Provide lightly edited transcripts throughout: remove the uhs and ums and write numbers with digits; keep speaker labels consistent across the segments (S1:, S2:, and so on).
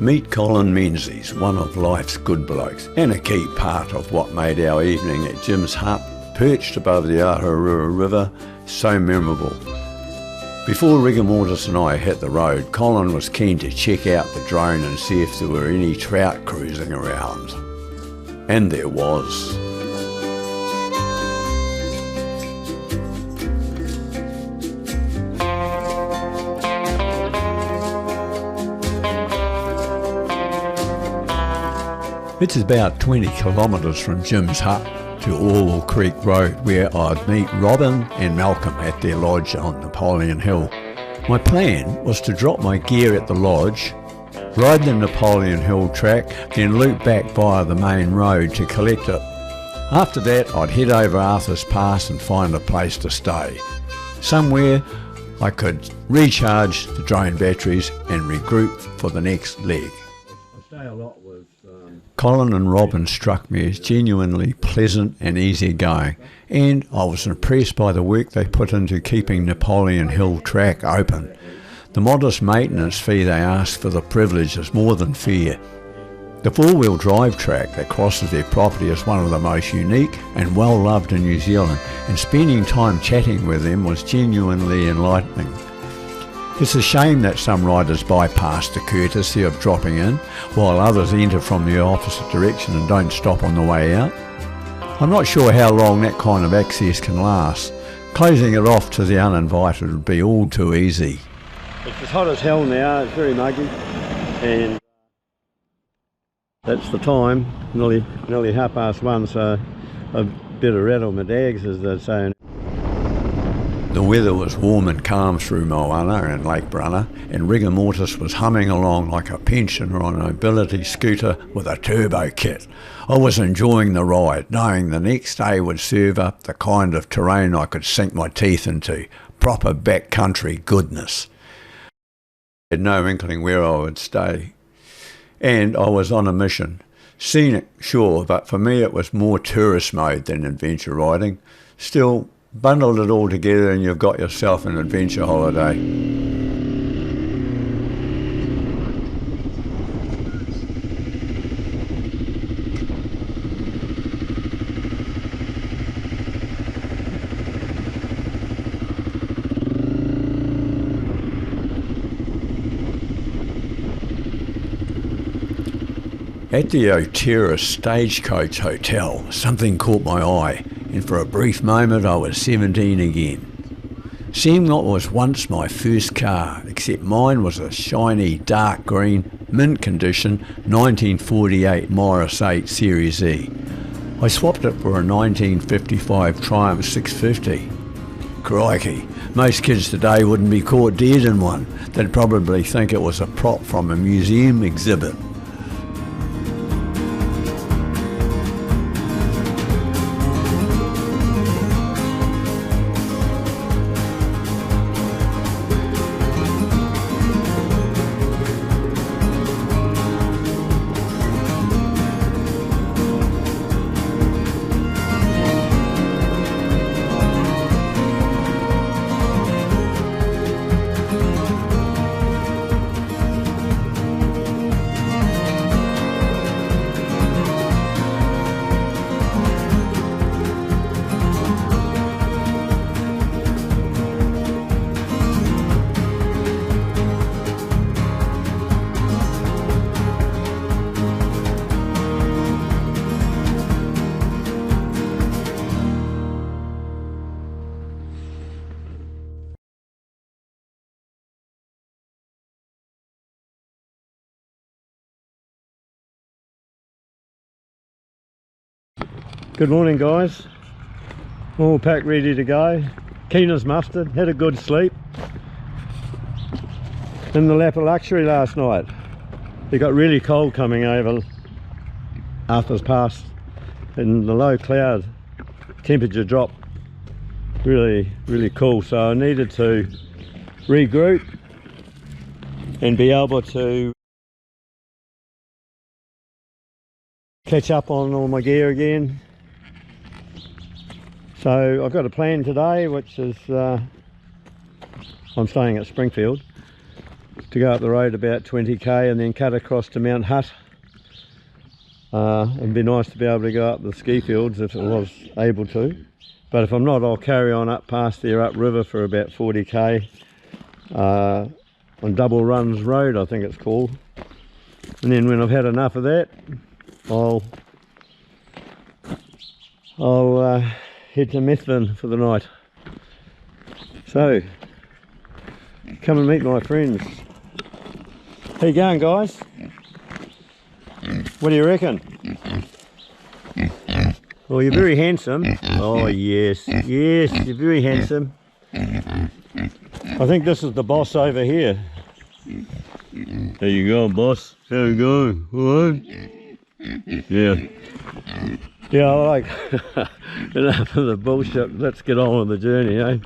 S1: Meet Colin Menzies, one of life's good blokes, and a key part of what made our evening at Jim's hut, perched above the Ahaura River, so memorable. Before rigor mortis and I hit the road, Colin was keen to check out the drone and see if there were any trout cruising around. And there was. It's about 20 kilometres from Jim's hut to Orwell Creek Road, where I'd meet Robin and Melcombe at their lodge on Napoleon Hill. My plan was to drop my gear at the lodge, ride the Napoleon Hill track, then loop back via the main road to collect it. After that, I'd head over Arthur's Pass and find a place to stay. Somewhere I could recharge the drone batteries and regroup for the next leg. I stay a lot with Colin and Robin struck me as genuinely pleasant and easygoing, and I was impressed by the work they put into keeping Napoleon Hill track open. The modest maintenance fee they ask for the privilege is more than fair. The four-wheel drive track that crosses their property is one of the most unique and well-loved in New Zealand, and spending time chatting with them was genuinely enlightening. It's a shame that some riders bypass the courtesy of dropping in, while others enter from the opposite direction and don't stop on the way out. I'm not sure how long that kind of access can last. Closing it off to the uninvited would be all too easy. It's as hot as hell now, it's very muggy, and that's the time, nearly 1:30, so I better rattle my dags, as they're saying. The weather was warm and calm through Moana and Lake Brunner, and rigor mortis was humming along like a pensioner on a mobility scooter with a turbo kit. I was enjoying the ride, knowing the next day would serve up the kind of terrain I could sink my teeth into, proper backcountry goodness. I had no inkling where I would stay, and I was on a mission. Scenic, sure, but for me it was more tourist mode than adventure riding. Still, bundle it all together and you've got yourself an adventure holiday. At the Hakatere Stagecoach Hotel, something caught my eye, and for a brief moment I was 17 again. Seeing what was once my first car, except mine was a shiny dark green, mint condition 1948 Morris 8 Series E. I swapped it for a 1955 Triumph 650. Crikey, most kids today wouldn't be caught dead in one. They'd probably think it was a prop from a museum exhibit. Good morning, guys. All packed, ready to go. Keen as mustard, had a good sleep in the lap of luxury last night. It got really cold coming over Arthur's Pass, and the low cloud temperature dropped really cool, so I needed to regroup and be able to catch up on all my gear again. So I've got a plan today, which is I'm staying at Springfield, to go up the road about 20k and then cut across to Mt Hutt. It'd be nice to be able to go up the ski fields if I was able to, but if I'm not, I'll carry on up past there up river for about 40k on Double Runs Road, I think it's called, and then when I've had enough of that, I'll head to Methven for the night. So come and meet my friends. How you going, guys? What do you reckon? Well, you're very handsome. Oh yes, yes, you're very handsome. I think this is the boss over here. There you go, boss. How you going? All right? Yeah. Yeah, I like enough of the bullshit. Let's get on with the journey, eh?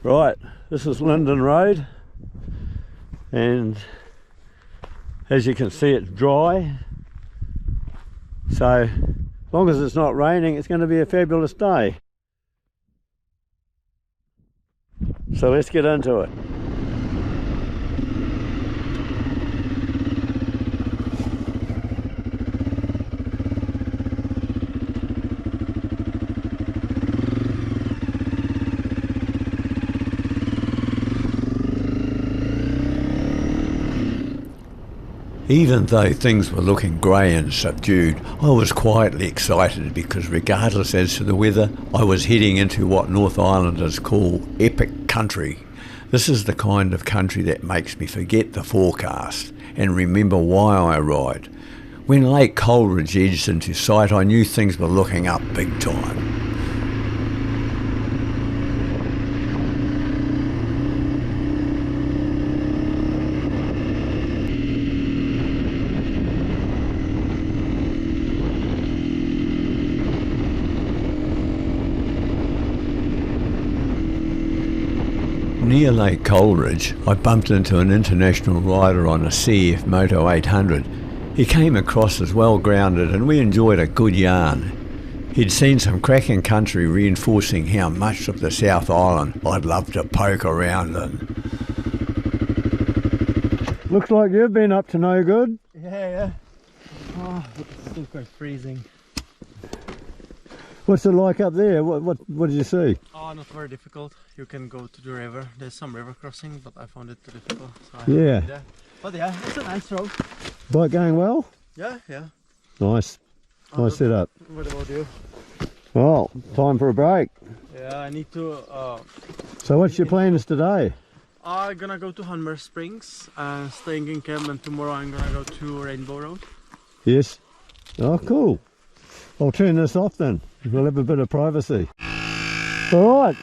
S1: Right, this is Lyndon Road, and as you can see, it's dry, so as long as it's not raining, it's going to be a fabulous day. So let's get into it. Even though things were looking grey and subdued, I was quietly excited because regardless as to the weather, I was heading into what North Islanders call epic country. This is the kind of country that makes me forget the forecast and remember why I ride. When Lake Coleridge edged into sight, I knew things were looking up big time. Near Lake Coleridge, I bumped into an international rider on a CF Moto 800. He came across as well grounded and we enjoyed a good yarn. He'd seen some cracking country, reinforcing how much of the South Island I'd love to poke around in. Looks like you've been up to no good.
S2: Yeah. Oh, it's still quite freezing.
S1: What's it like up there? What did you see?
S2: Oh, not very difficult. You can go to the river. There's some river crossing, but I found it too difficult. So
S1: yeah.
S2: But yeah, it's a nice road.
S1: Bike going well?
S2: Yeah.
S1: Nice. Nice setup.
S2: What about you?
S1: Well, time for a break.
S2: Yeah, I need to...
S1: So what's your plans today?
S2: I'm gonna go to Hunmer Springs, staying in camp, and tomorrow I'm gonna go to Rainbow Road.
S1: Yes. Oh, cool. I'll turn this off then. We'll have a bit of privacy. All right.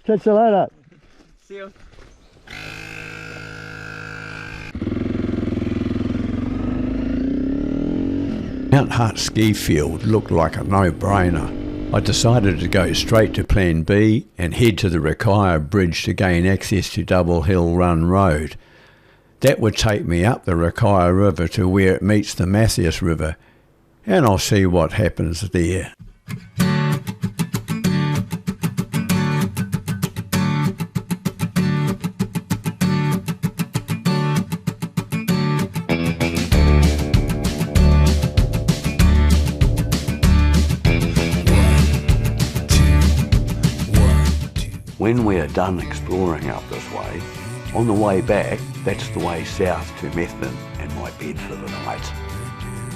S1: Catch you later.
S2: See you.
S1: Mt Hutt ski field looked like a no-brainer. I decided to go straight to Plan B and head to the Rakaia Bridge to gain access to Double Hill Run Road. That would take me up the Rakaia River to where it meets the Matthias River, and I'll see what happens there. When we're done exploring up this way, on the way back, that's the way south to Methven and my bed for the night.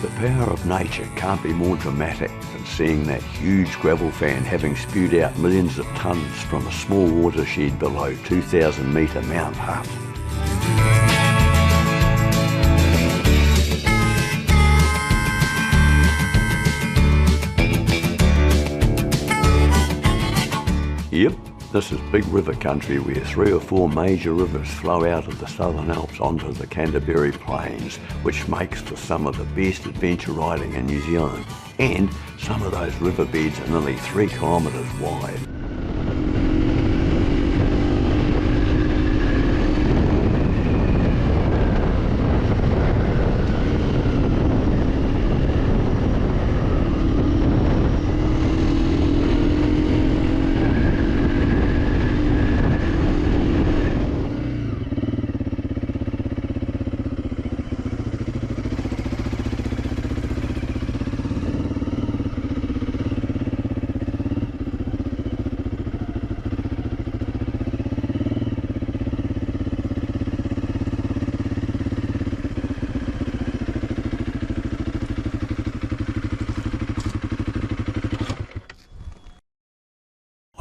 S1: The power of nature can't be more dramatic than seeing that huge gravel fan having spewed out millions of tonnes from a small watershed below 2,000 metre Mt Hutt. Yep, this is big river country where 3 or 4 major rivers flow out of the Southern Alps onto the Canterbury Plains, which makes for some of the best adventure riding in New Zealand. And some of those riverbeds are nearly 3 kilometres wide.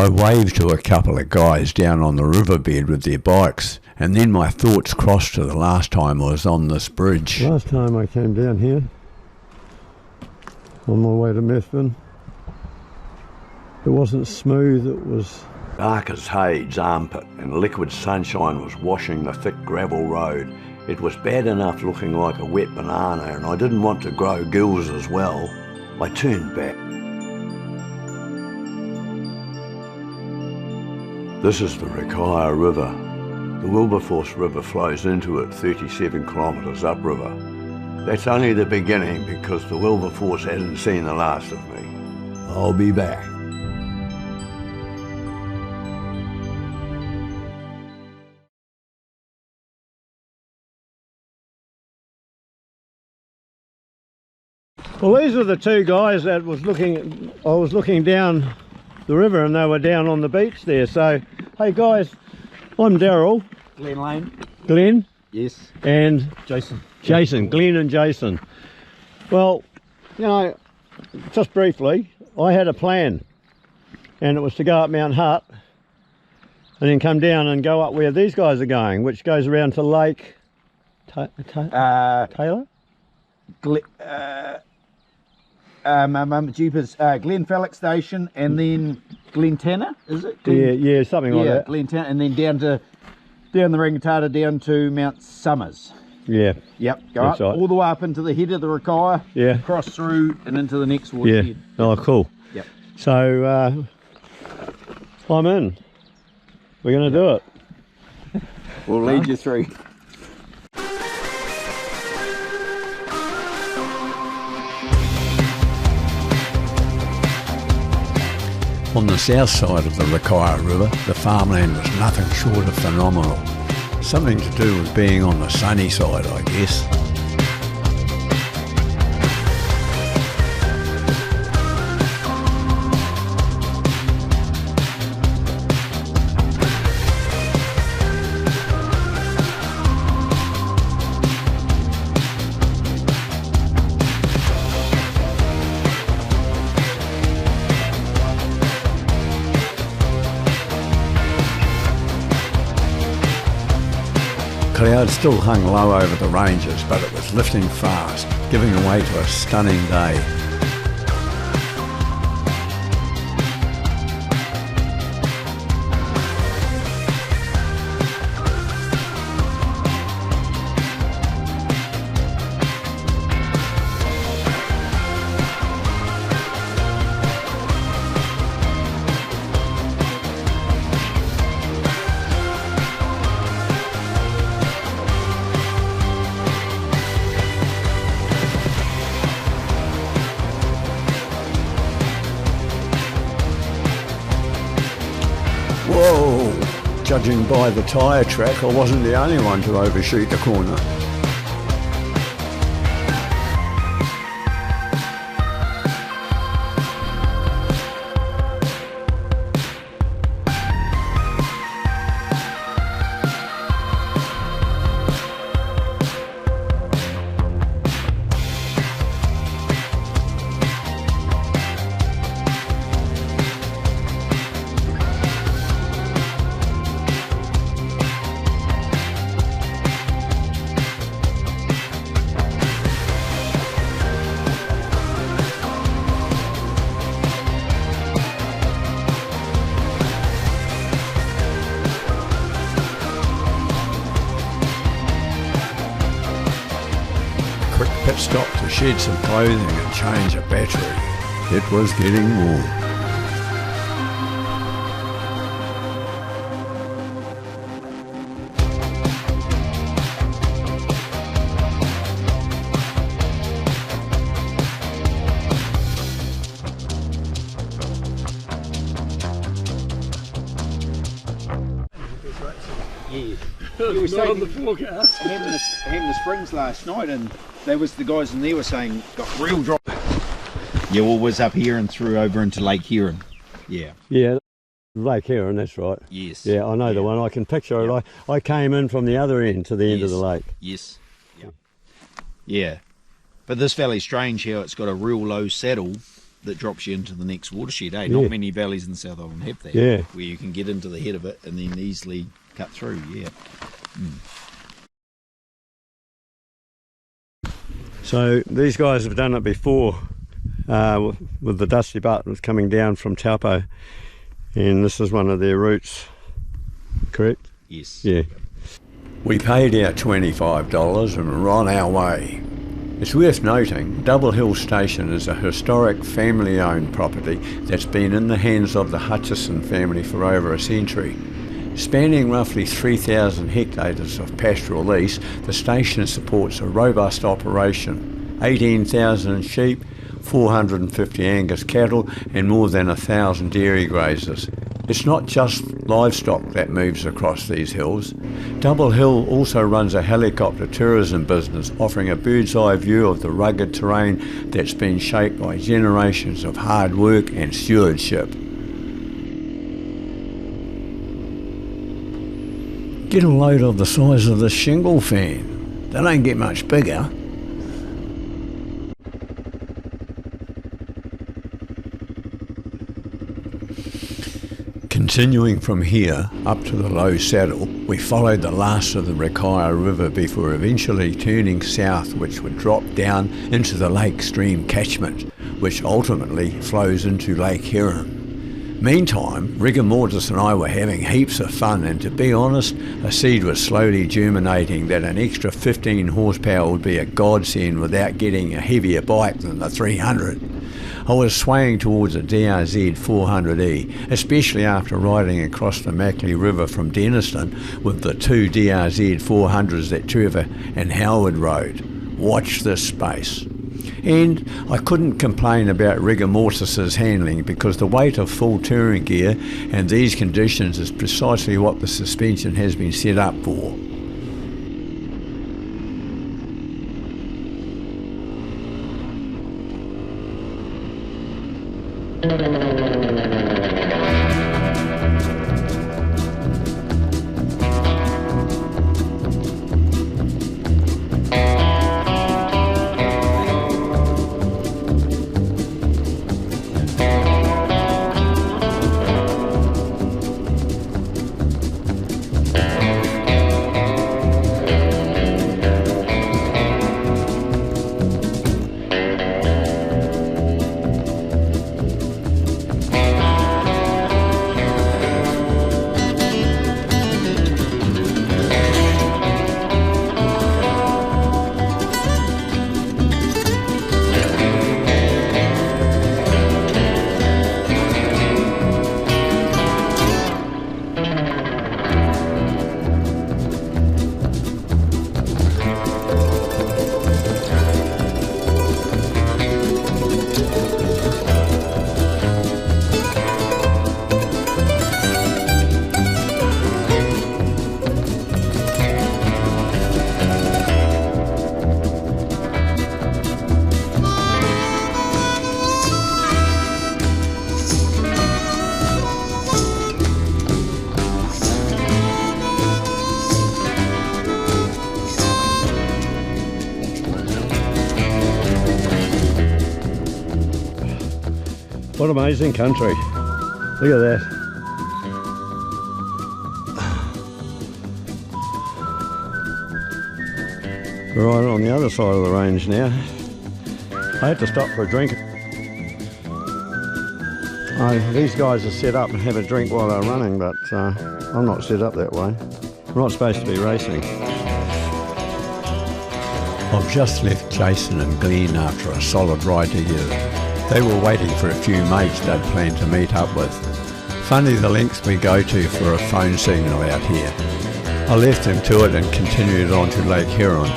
S1: I waved to a couple of guys down on the riverbed with their bikes, and then my thoughts crossed to the last time I was on this bridge.
S3: Last time I came down here, on my way to Methven, it wasn't smooth, it was
S1: Dark as Hade's armpit, and liquid sunshine was washing the thick gravel road. It was bad enough looking like a wet banana, and I didn't want to grow gills as well. I turned back. This is the Rakaia River. The Wilberforce River flows into it 37 kilometres upriver. That's only the beginning because the Wilberforce hasn't seen the last of me. I'll be back.
S3: Well, these are the two guys that I was looking down the river, and they were down on the beach there. So, hey guys, I'm Daryl.
S4: Glen Lane.
S3: Glen.
S4: Yes.
S3: And
S4: Jason.
S3: Jason. Glen and Jason. Well, you know, just briefly, I had a plan, and it was to go up Mt Hutt and then come down and go up where these guys are going, which goes around to Lake Taylor?
S4: Jeepers, Glen Felix Station, and then Glen Tanner, is it?
S3: Yeah, something like that.
S4: Glen Tanner, and then down the Rangitata down to Mount Somers.
S3: Yeah.
S4: Yep, go up,
S3: right.
S4: all the way up into the head of the Rakaia,
S3: yeah,
S4: cross through and into the next water
S3: yeah.
S4: head.
S3: Oh, cool.
S4: Yep.
S3: So, I'm in. We're going to do it.
S4: We'll lead you through.
S1: On the south side of the Rakaia River, the farmland was nothing short of phenomenal. Something to do with being on the sunny side, I guess. Clouds still hung low over the ranges, but it was lifting fast, giving way to a stunning day. Whoa! Judging by the tyre track, I wasn't the only one to overshoot the corner. Pit stop to shed some clothing and change a battery. It was getting warm.
S4: Yeah.
S2: It was not on the forecast.
S4: Having the Springs last night, and there was the guys in there were saying got real drop. Yeah, well, was up here and through over into Lake Heron. Yeah.
S3: Yeah, Lake Heron, that's right.
S4: Yes.
S3: Yeah, I know the one. I can picture it. I came in from the other end to the end of the lake.
S4: Yes. Yeah. Yeah. But this valley's strange here. It's got a real low saddle that drops you into the next watershed, eh?
S3: Yeah.
S4: Not many valleys in the South Island have that.
S3: Yeah.
S4: Where you can get into the head of it and then easily cut through, yeah.
S3: So these guys have done it before with the dusty butt was coming down from Taupo, and this is one of their routes, correct?
S4: Yes.
S3: Yeah.
S1: We paid our $25 and were on our way. It's worth noting, Double Hill Station is a historic family-owned property that's been in the hands of the Hutchison family for over a century. Spanning roughly 3,000 hectares of pastoral lease, the station supports a robust operation, 18,000 sheep, 450 Angus cattle and more than 1,000 dairy grazers. It's not just livestock that moves across these hills. Double Hill also runs a helicopter tourism business, offering a bird's eye view of the rugged terrain that's been shaped by generations of hard work and stewardship. Get a load of the size of the shingle fan. They don't get much bigger. Continuing from here up to the low saddle, we followed the last of the Rakaia River before eventually turning south, which would drop down into the lake stream catchment, which ultimately flows into Lake Heron. Meantime, Rigor Mortis and I were having heaps of fun, and to be honest, a seed was slowly germinating that an extra 15 horsepower would be a godsend without getting a heavier bike than the 300. I was swaying towards a DRZ 400E, especially after riding across the Mackley River from Denniston with the two DRZ 400s that Trevor and Howard rode. Watch this space. And I couldn't complain about Rigor Mortis's handling, because the weight of full touring gear and these conditions is precisely what the suspension has been set up for.
S3: What amazing country. Look at that. We're right on the other side of the range now. I had to stop for a drink. These guys are set up and have a drink while they're running, but I'm not set up that way. I'm not supposed to be racing.
S1: I've just left Jason and Glen after a solid ride together. They were waiting for a few mates they'd planned to meet up with. Funny the lengths we go to for a phone signal out here. I left them to it and continued on to Lake Heron.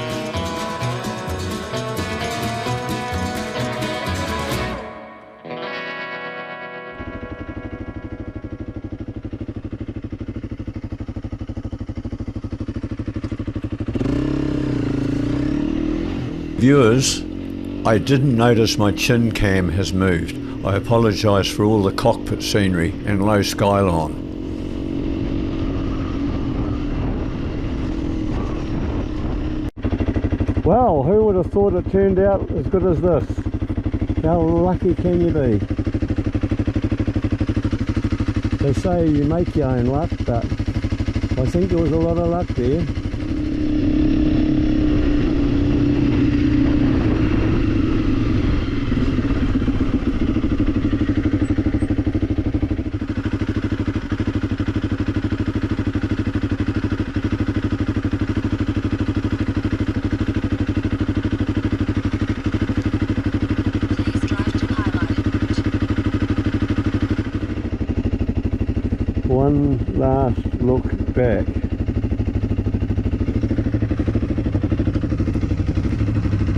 S1: Viewers, I didn't notice my chin cam has moved. I apologise for all the cockpit scenery and low skyline.
S3: Well, who would have thought it turned out as good as this? How lucky can you be? They say you make your own luck, but I think there was a lot of luck there. One last look back.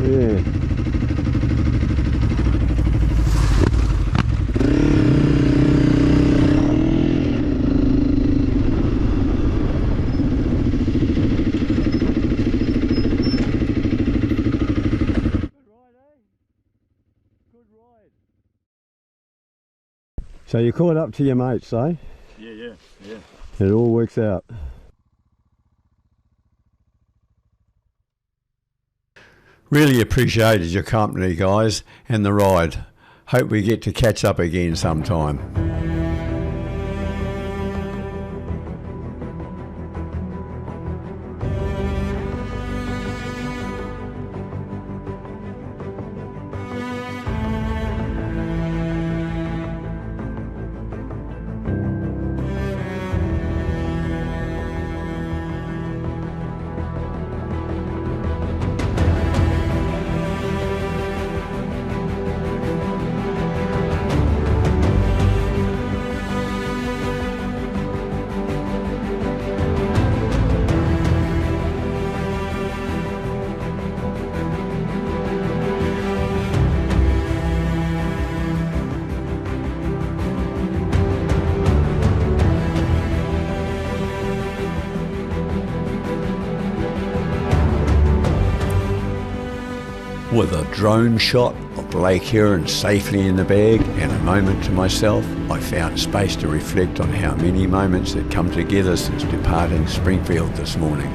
S3: Yeah. So you caught up to your mates, eh?
S4: Yeah.
S3: It all works out.
S1: Really appreciated your company, guys, and the ride. Hope we get to catch up again sometime. With a drone shot of Lake Heron safely in the bag and a moment to myself, I found space to reflect on how many moments had come together since departing Springfield this morning.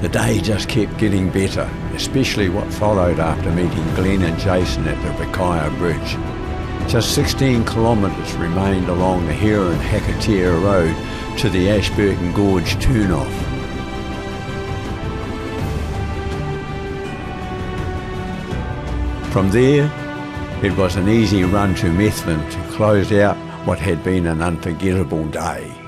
S1: The day just kept getting better, especially what followed after meeting Glen and Jason at the Rakaia Bridge. Just 16 kilometres remained along the Heron-Hakatere Road to the Ashburton Gorge turn-off. From there, it was an easy run to Methven to close out what had been an unforgettable day.